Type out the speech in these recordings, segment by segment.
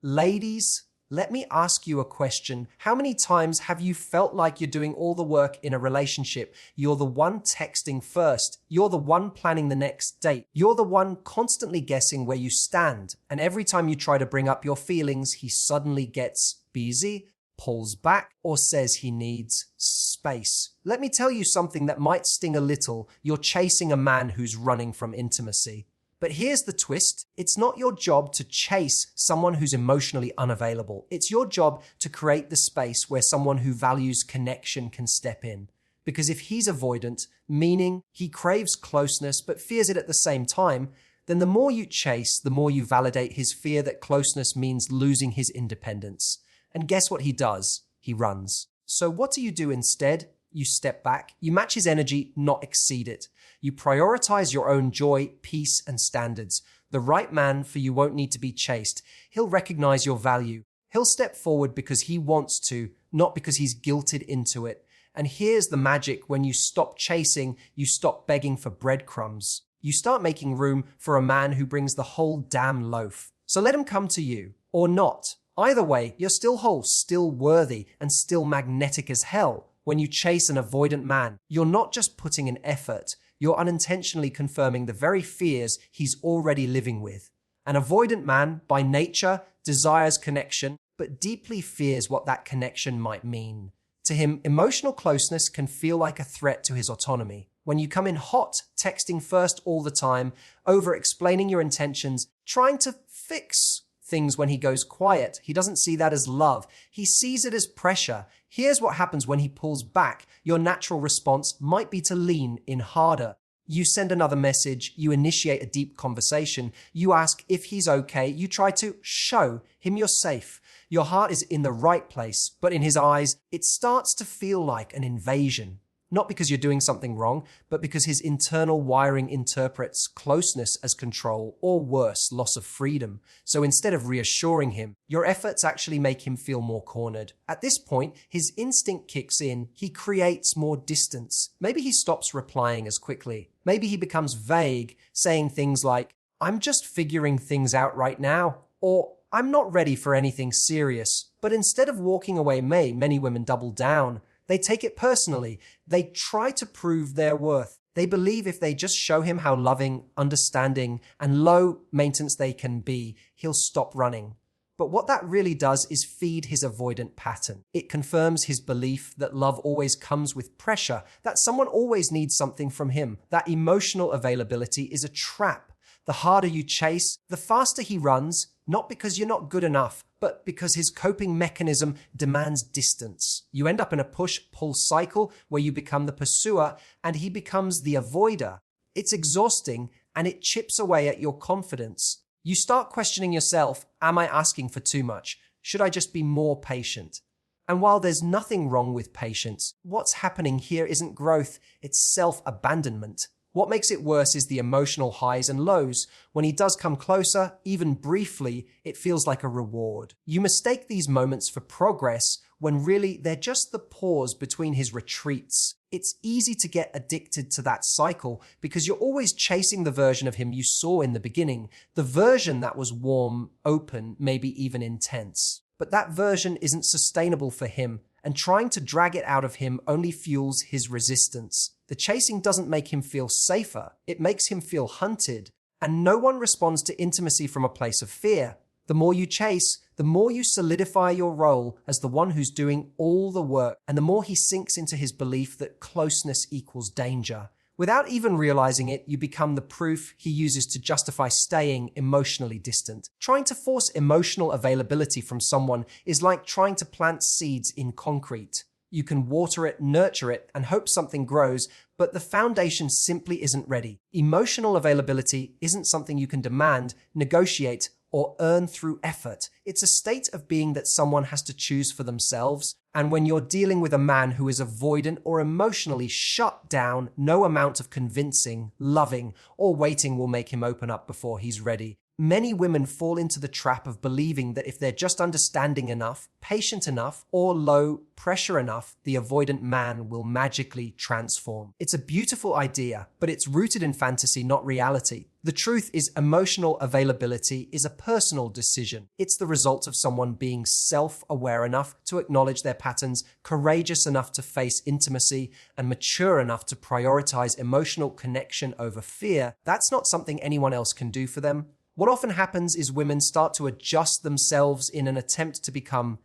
Ladies, let me ask you a question. How many times have you felt like you're doing all the work in a relationship? You're the one texting first. You're the one planning the next date. You're the one constantly guessing where you stand. And every time you try to bring up your feelings, he suddenly gets busy, pulls back, or says he needs space. Let me tell you something that might sting a little. You're chasing a man who's running from intimacy. But here's the twist. It's not your job to chase someone who's emotionally unavailable. It's your job to create the space where someone who values connection can step in. Because if he's avoidant, meaning he craves closeness but fears it at the same time, then the more you chase, the more you validate his fear that closeness means losing his independence. And guess what he does? He runs. So what do you do instead? You step back. You match his energy, not exceed it. You prioritize your own joy, peace, and standards. The right man for you won't need to be chased. He'll recognize your value. He'll step forward because he wants to, not because he's guilted into it. And here's the magic. When you stop chasing, you stop begging for breadcrumbs. You start making room for a man who brings the whole damn loaf. So let him come to you, or not. Either way, you're still whole, still worthy, and still magnetic as hell. When you chase an avoidant man, you're not just putting in effort, you're unintentionally confirming the very fears he's already living with. An avoidant man, by nature, desires connection, but deeply fears what that connection might mean. To him, emotional closeness can feel like a threat to his autonomy. When you come in hot, texting first all the time, over-explaining your intentions, trying to fix things when he goes quiet, he doesn't see that as love. He sees it as pressure. Here's what happens when he pulls back. Your natural response might be to lean in harder. You send another message, you initiate a deep conversation, you ask if he's okay, you try to show him you're safe. Your heart is in the right place, but in his eyes, it starts to feel like an invasion. Not because you're doing something wrong, but because his internal wiring interprets closeness as control, or worse, loss of freedom. So instead of reassuring him, your efforts actually make him feel more cornered. At this point, his instinct kicks in. He creates more distance. Maybe he stops replying as quickly. Maybe he becomes vague, saying things like, "I'm just figuring things out right now," or "I'm not ready for anything serious." But instead of walking away, many women double down. They take it personally. They try to prove their worth. They believe if they just show him how loving, understanding, and low maintenance they can be, he'll stop running. But what that really does is feed his avoidant pattern. It confirms his belief that love always comes with pressure, that someone always needs something from him, that emotional availability is a trap. The harder you chase, the faster he runs, not because you're not good enough, but because his coping mechanism demands distance. You end up in a push-pull cycle where you become the pursuer and he becomes the avoider. It's exhausting and it chips away at your confidence. You start questioning yourself, am I asking for too much? Should I just be more patient? And while there's nothing wrong with patience, what's happening here isn't growth, it's self-abandonment. What makes it worse is the emotional highs and lows. When he does come closer, even briefly, it feels like a reward. You mistake these moments for progress when really they're just the pause between his retreats. It's easy to get addicted to that cycle because you're always chasing the version of him you saw in the beginning, the version that was warm, open, maybe even intense. But that version isn't sustainable for him, and trying to drag it out of him only fuels his resistance. The chasing doesn't make him feel safer, it makes him feel hunted, and no one responds to intimacy from a place of fear. The more you chase, the more you solidify your role as the one who's doing all the work, and the more he sinks into his belief that closeness equals danger. Without even realizing it, you become the proof he uses to justify staying emotionally distant. Trying to force emotional availability from someone is like trying to plant seeds in concrete. You can water it, nurture it, and hope something grows, but the foundation simply isn't ready. Emotional availability isn't something you can demand, negotiate, or earn through effort. It's a state of being that someone has to choose for themselves. And when you're dealing with a man who is avoidant or emotionally shut down, no amount of convincing, loving, or waiting will make him open up before he's ready. Many women fall into the trap of believing that if they're just understanding enough, patient enough, or low pressure enough, the avoidant man will magically transform. It's a beautiful idea, but it's rooted in fantasy, not reality. The truth is, emotional availability is a personal decision. It's the result of someone being self-aware enough to acknowledge their patterns, courageous enough to face intimacy, and mature enough to prioritize emotional connection over fear. That's not something anyone else can do for them. What often happens is women start to adjust themselves in an attempt to become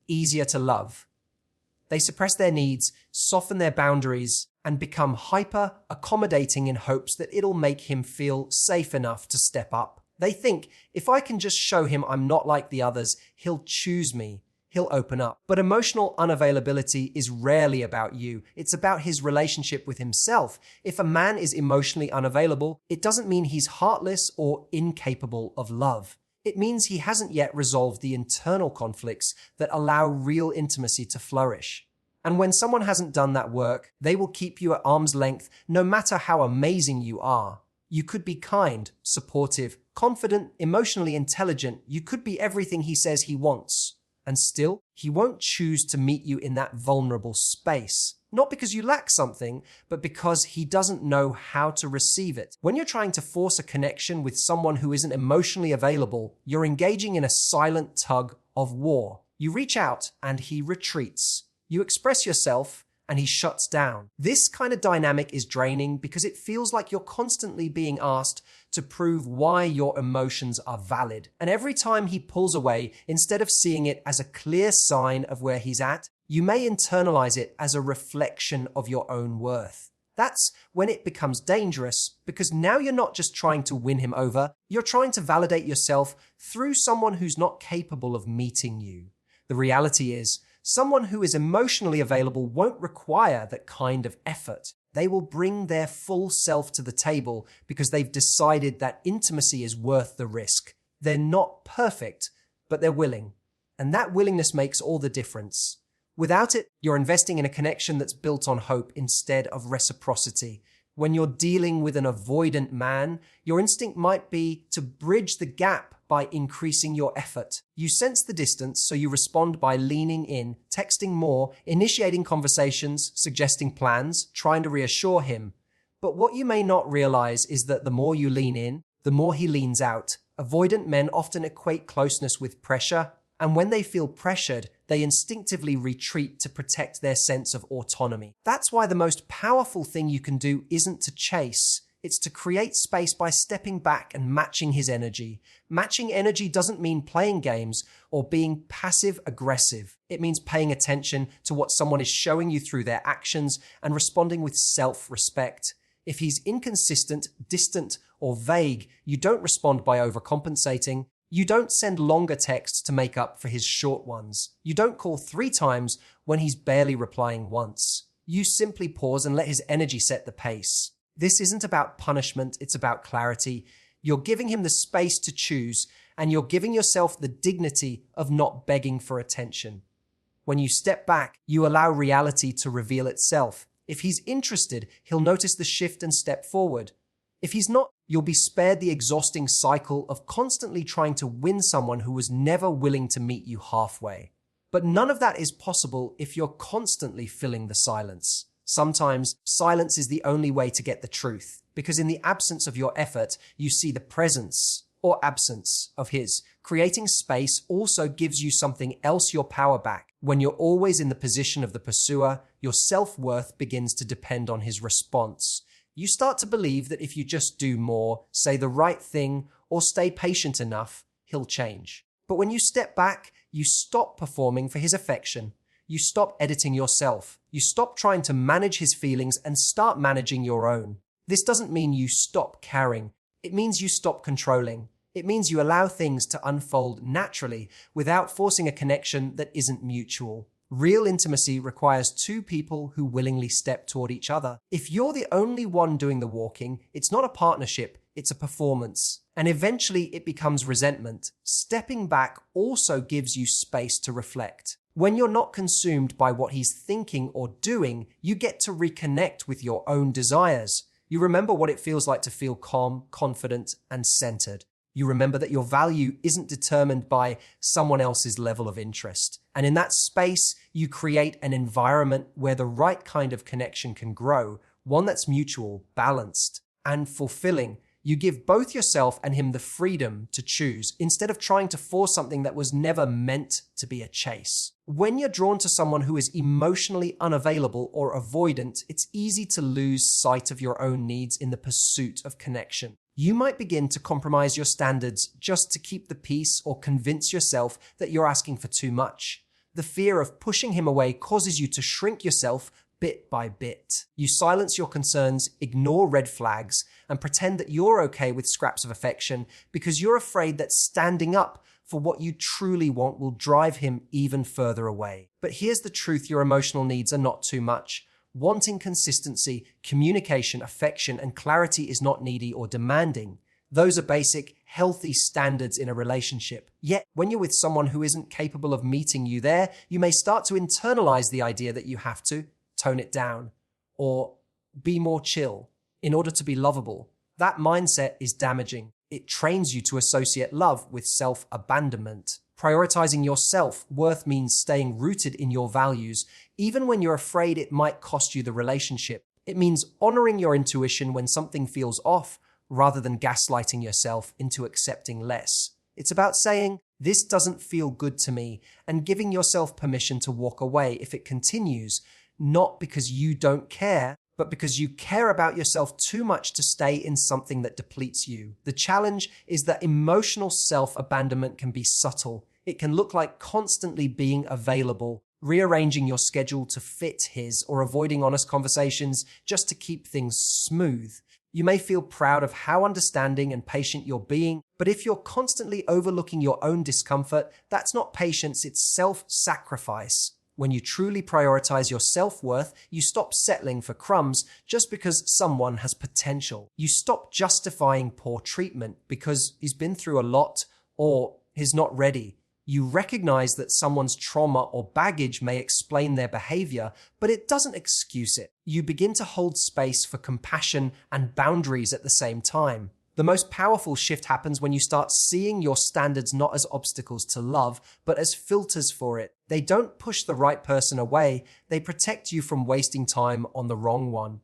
easier to love. They suppress their needs, soften their boundaries, and become hyper accommodating in hopes that it'll make him feel safe enough to step up. They think, if I can just show him I'm not like the others, he'll choose me. He'll open up. But emotional unavailability is rarely about you. It's about his relationship with himself. If a man is emotionally unavailable, it doesn't mean he's heartless or incapable of love. It means he hasn't yet resolved the internal conflicts that allow real intimacy to flourish. And when someone hasn't done that work, they will keep you at arm's length no matter how amazing you are. You could be kind, supportive, confident, emotionally intelligent. You could be everything he says he wants. And still, he won't choose to meet you in that vulnerable space. Not because you lack something, but because he doesn't know how to receive it. When you're trying to force a connection with someone who isn't emotionally available, you're engaging in a silent tug of war. You reach out and he retreats. You express yourself and he shuts down. This kind of dynamic is draining because it feels like you're constantly being asked to prove why your emotions are valid. And every time he pulls away, instead of seeing it as a clear sign of where he's at, you may internalize it as a reflection of your own worth. That's when it becomes dangerous, because now you're not just trying to win him over, you're trying to validate yourself through someone who's not capable of meeting you. The reality is, someone who is emotionally available won't require that kind of effort. They will bring their full self to the table because they've decided that intimacy is worth the risk. They're not perfect, but they're willing. And that willingness makes all the difference. Without it, you're investing in a connection that's built on hope instead of reciprocity. When you're dealing with an avoidant man, your instinct might be to bridge the gap by increasing your effort. You sense the distance, so you respond by leaning in, texting more, initiating conversations, suggesting plans, trying to reassure him. But what you may not realize is that the more you lean in, the more he leans out. Avoidant men often equate closeness with pressure, and when they feel pressured, they instinctively retreat to protect their sense of autonomy. That's why the most powerful thing you can do isn't to chase. It's to create space by stepping back and matching his energy. Matching energy doesn't mean playing games or being passive-aggressive. It means paying attention to what someone is showing you through their actions and responding with self-respect. If he's inconsistent, distant, or vague, you don't respond by overcompensating. You don't send longer texts to make up for his short ones. You don't call 3 times when he's barely replying once. You simply pause and let his energy set the pace. This isn't about punishment, it's about clarity. You're giving him the space to choose, and you're giving yourself the dignity of not begging for attention. When you step back, you allow reality to reveal itself. If he's interested, he'll notice the shift and step forward. If he's not, you'll be spared the exhausting cycle of constantly trying to win someone who was never willing to meet you halfway. But none of that is possible if you're constantly filling the silence. Sometimes silence is the only way to get the truth, because in the absence of your effort, you see the presence or absence of his. Creating space also gives you something else, your power back. When you're always in the position of the pursuer, your self-worth begins to depend on his response. You start to believe that if you just do more, say the right thing, or stay patient enough, he'll change. But when you step back, you stop performing for his affection. You stop editing yourself. You stop trying to manage his feelings and start managing your own. This doesn't mean you stop caring. It means you stop controlling. It means you allow things to unfold naturally without forcing a connection that isn't mutual. Real intimacy requires 2 people who willingly step toward each other. If you're the only one doing the walking, it's not a partnership, it's a performance. And eventually it becomes resentment. Stepping back also gives you space to reflect. When you're not consumed by what he's thinking or doing, you get to reconnect with your own desires. You remember what it feels like to feel calm, confident, and centered. You remember that your value isn't determined by someone else's level of interest. And in that space, you create an environment where the right kind of connection can grow, one that's mutual, balanced, and fulfilling. You give both yourself and him the freedom to choose instead of trying to force something that was never meant to be a chase. When you're drawn to someone who is emotionally unavailable or avoidant, it's easy to lose sight of your own needs in the pursuit of connection. You might begin to compromise your standards just to keep the peace or convince yourself that you're asking for too much. The fear of pushing him away causes you to shrink yourself bit by bit. You silence your concerns, ignore red flags, and pretend that you're okay with scraps of affection because you're afraid that standing up for what you truly want will drive him even further away. But here's the truth: your emotional needs are not too much. Wanting consistency, communication, affection, and clarity is not needy or demanding. Those are basic, healthy standards in a relationship. Yet, when you're with someone who isn't capable of meeting you there, you may start to internalize the idea that you have to tone it down, or be more chill in order to be lovable. That mindset is damaging. It trains you to associate love with self-abandonment. Prioritizing your self-worth means staying rooted in your values, even when you're afraid it might cost you the relationship. It means honoring your intuition when something feels off, rather than gaslighting yourself into accepting less. It's about saying, "This doesn't feel good to me," and giving yourself permission to walk away if it continues, not because you don't care, but because you care about yourself too much to stay in something that depletes you. The challenge is that emotional self-abandonment can be subtle. It can look like constantly being available, rearranging your schedule to fit his, or avoiding honest conversations just to keep things smooth. You may feel proud of how understanding and patient you're being, but if you're constantly overlooking your own discomfort, that's not patience, it's self-sacrifice. When you truly prioritize your self-worth, you stop settling for crumbs just because someone has potential. You stop justifying poor treatment because he's been through a lot or he's not ready. You recognize that someone's trauma or baggage may explain their behavior, but it doesn't excuse it. You begin to hold space for compassion and boundaries at the same time. The most powerful shift happens when you start seeing your standards not as obstacles to love, but as filters for it. They don't push the right person away, they protect you from wasting time on the wrong one.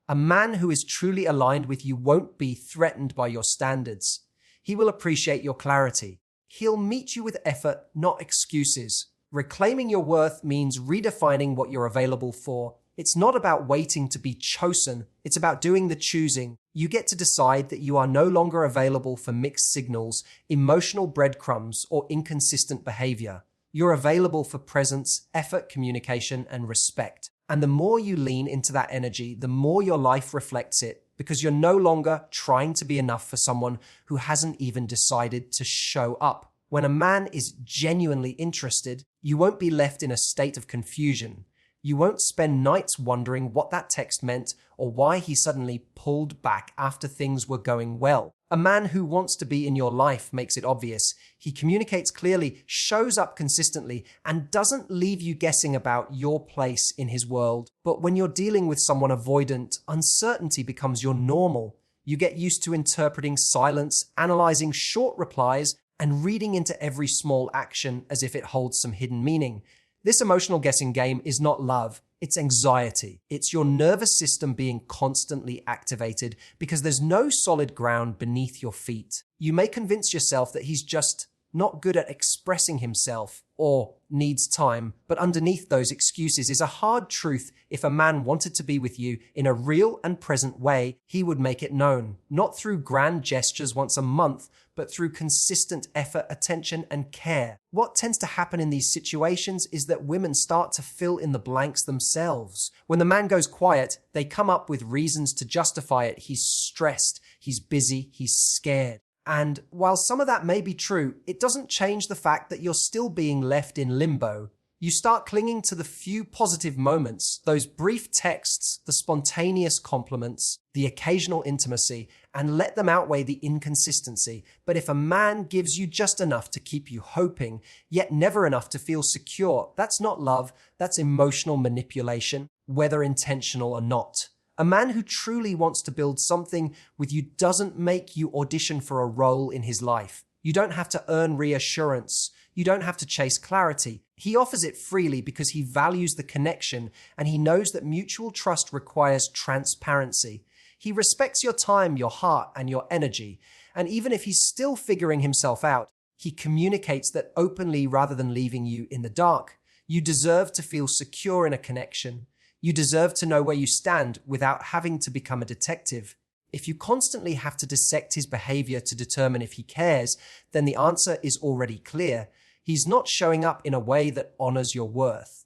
A man who is truly aligned with you won't be threatened by your standards. He will appreciate your clarity. He'll meet you with effort, not excuses. Reclaiming your worth means redefining what you're available for. It's not about waiting to be chosen, it's about doing the choosing. You get to decide that you are no longer available for mixed signals, emotional breadcrumbs, or inconsistent behavior. You're available for presence, effort, communication, and respect. And the more you lean into that energy, the more your life reflects it, because you're no longer trying to be enough for someone who hasn't even decided to show up. When a man is genuinely interested, you won't be left in a state of confusion. You won't spend nights wondering what that text meant or why he suddenly pulled back after things were going well. A man who wants to be in your life makes it obvious. He communicates clearly, shows up consistently, and doesn't leave you guessing about your place in his world. But when you're dealing with someone avoidant, uncertainty becomes your normal. You get used to interpreting silence, analyzing short replies, and reading into every small action as if it holds some hidden meaning. This emotional guessing game is not love, it's anxiety. It's your nervous system being constantly activated because there's no solid ground beneath your feet. You may convince yourself that he's just not good at expressing himself or needs time, but underneath those excuses is a hard truth. If a man wanted to be with you in a real and present way, he would make it known, not through grand gestures once a month, but through consistent effort, attention, and care. What tends to happen in these situations is that women start to fill in the blanks themselves. When the man goes quiet, they come up with reasons to justify it. He's stressed, he's busy, he's scared. And while some of that may be true, it doesn't change the fact that you're still being left in limbo. You start clinging to the few positive moments, those brief texts, the spontaneous compliments, the occasional intimacy, and let them outweigh the inconsistency. But if a man gives you just enough to keep you hoping, yet never enough to feel secure, that's not love, that's emotional manipulation, whether intentional or not. A man who truly wants to build something with you doesn't make you audition for a role in his life. You don't have to earn reassurance. You don't have to chase clarity. He offers it freely because he values the connection and he knows that mutual trust requires transparency. He respects your time, your heart, and your energy. And even if he's still figuring himself out, he communicates that openly rather than leaving you in the dark. You deserve to feel secure in a connection. You deserve to know where you stand without having to become a detective. If you constantly have to dissect his behavior to determine if he cares, then the answer is already clear. He's not showing up in a way that honors your worth.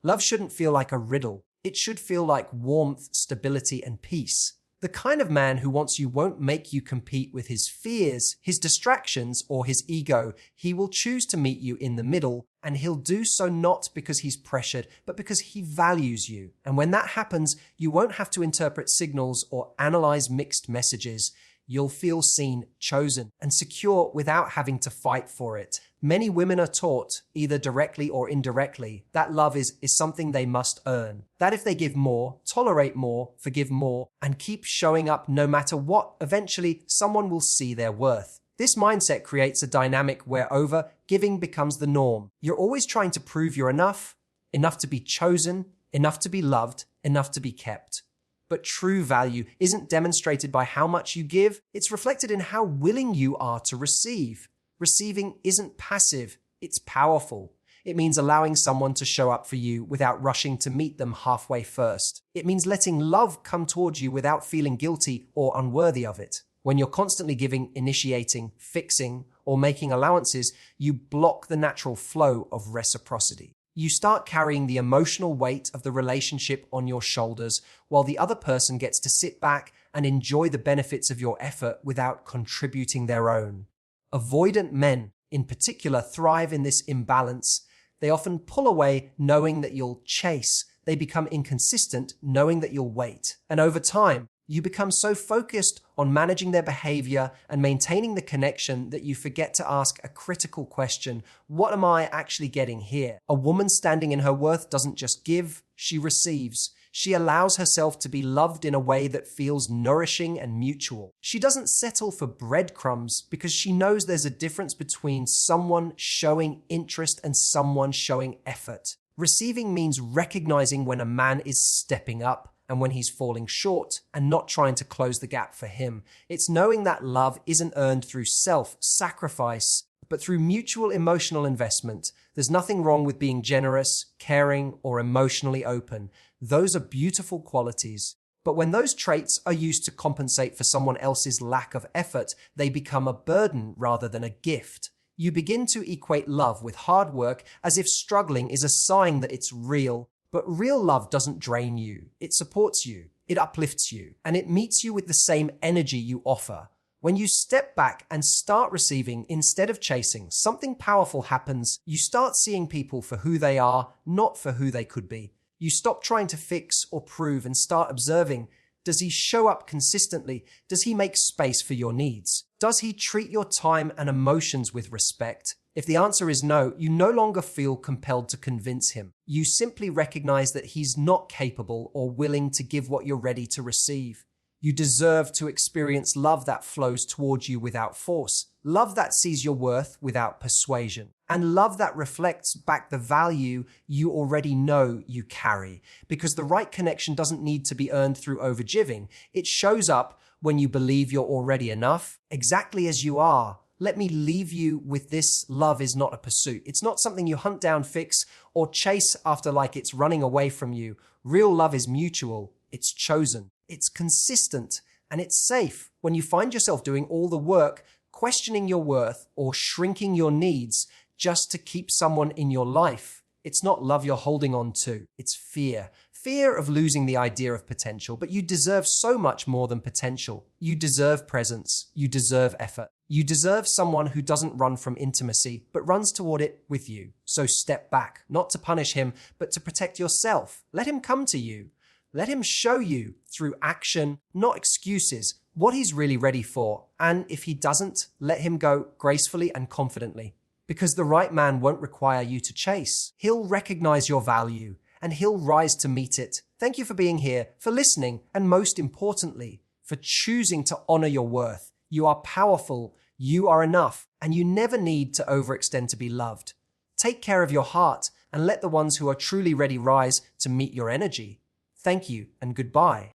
Love shouldn't feel like a riddle. It should feel like warmth, stability, and peace. The kind of man who wants you won't make you compete with his fears, his distractions, or his ego. He will choose to meet you in the middle, and he'll do so not because he's pressured, but because he values you. And when that happens, you won't have to interpret signals or analyze mixed messages. You'll feel seen, chosen, and secure without having to fight for it. Many women are taught, either directly or indirectly, that love is something they must earn. That if they give more, tolerate more, forgive more, and keep showing up no matter what, eventually someone will see their worth. This mindset creates a dynamic where overgiving becomes the norm. You're always trying to prove you're enough to be chosen, enough to be loved, enough to be kept. But true value isn't demonstrated by how much you give, it's reflected in how willing you are to receive. Receiving isn't passive, it's powerful. It means allowing someone to show up for you without rushing to meet them halfway first. It means letting love come towards you without feeling guilty or unworthy of it. When you're constantly giving, initiating, fixing, or making allowances, you block the natural flow of reciprocity. You start carrying the emotional weight of the relationship on your shoulders while the other person gets to sit back and enjoy the benefits of your effort without contributing their own. Avoidant men, in particular, thrive in this imbalance. They often pull away knowing that you'll chase. They become inconsistent knowing that you'll wait. And over time, you become so focused on managing their behavior and maintaining the connection that you forget to ask a critical question: what am I actually getting here? A woman standing in her worth doesn't just give, she receives. She allows herself to be loved in a way that feels nourishing and mutual. She doesn't settle for breadcrumbs because she knows there's a difference between someone showing interest and someone showing effort. Receiving means recognizing when a man is stepping up and when he's falling short and not trying to close the gap for him. It's knowing that love isn't earned through self-sacrifice, but through mutual emotional investment. There's nothing wrong with being generous, caring, or emotionally open. Those are beautiful qualities. But when those traits are used to compensate for someone else's lack of effort, they become a burden rather than a gift. You begin to equate love with hard work as if struggling is a sign that it's real. But real love doesn't drain you. It supports you. It uplifts you. And it meets you with the same energy you offer. When you step back and start receiving instead of chasing, something powerful happens. You start seeing people for who they are, not for who they could be. You stop trying to fix or prove and start observing. Does he show up consistently? Does he make space for your needs? Does he treat your time and emotions with respect? If the answer is no, you no longer feel compelled to convince him. You simply recognize that he's not capable or willing to give what you're ready to receive. You deserve to experience love that flows towards you without force, love that sees your worth without persuasion, and love that reflects back the value you already know you carry. Because the right connection doesn't need to be earned through overgiving. It shows up when you believe you're already enough, exactly as you are. Let me leave you with this: love is not a pursuit. It's not something you hunt down, fix, or chase after like it's running away from you. Real love is mutual. It's chosen. It's consistent. And it's safe. When you find yourself doing all the work, questioning your worth, or shrinking your needs just to keep someone in your life, it's not love you're holding on to. It's fear. Fear of losing the idea of potential. But you deserve so much more than potential. You deserve presence. You deserve effort. You deserve someone who doesn't run from intimacy, but runs toward it with you. So step back, not to punish him, but to protect yourself. Let him come to you. Let him show you through action, not excuses, what he's really ready for. And if he doesn't, let him go gracefully and confidently. Because the right man won't require you to chase. He'll recognize your value, and he'll rise to meet it. Thank you for being here, for listening, and most importantly, for choosing to honor your worth. You are powerful, you are enough, and you never need to overextend to be loved. Take care of your heart and let the ones who are truly ready rise to meet your energy. Thank you and goodbye.